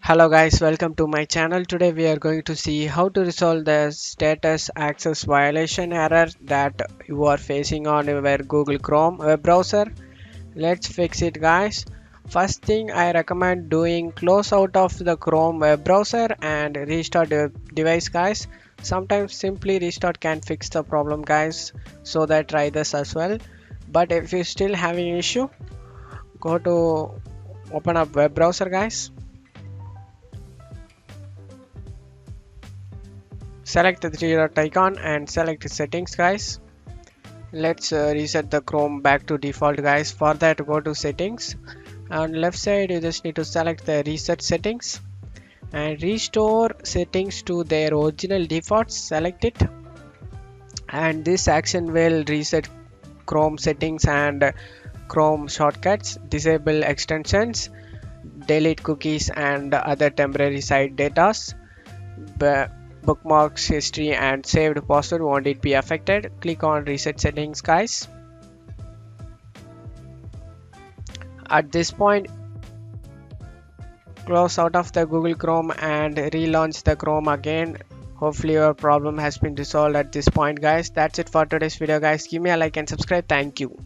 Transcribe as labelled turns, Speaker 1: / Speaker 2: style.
Speaker 1: Hello guys, welcome to my channel. Today we are going to see how to resolve the status access violation error that you are facing on your Google Chrome web browser. Let's fix it guys. First thing I recommend doing, close out of the Chrome web browser and restart your device guys. Sometimes simply restart can fix the problem guys, so that try this as well. But if you're still having an issue, go to open up web browser guys. Select the three dot icon and select settings guys. Let's reset the Chrome back to default guys. For that, go to settings. On left side you just need to select the reset settings and restore settings to their original defaults. Select it, and this action will reset Chrome settings and Chrome shortcuts, disable extensions, delete cookies and other temporary site datas. Bookmarks, history and saved password won't it be affected. Click on reset settings guys. At this point, close out of the Google Chrome and relaunch the Chrome again. Hopefully your problem has been resolved at this point guys. That's it for today's video guys. Give me a like and subscribe. Thank you.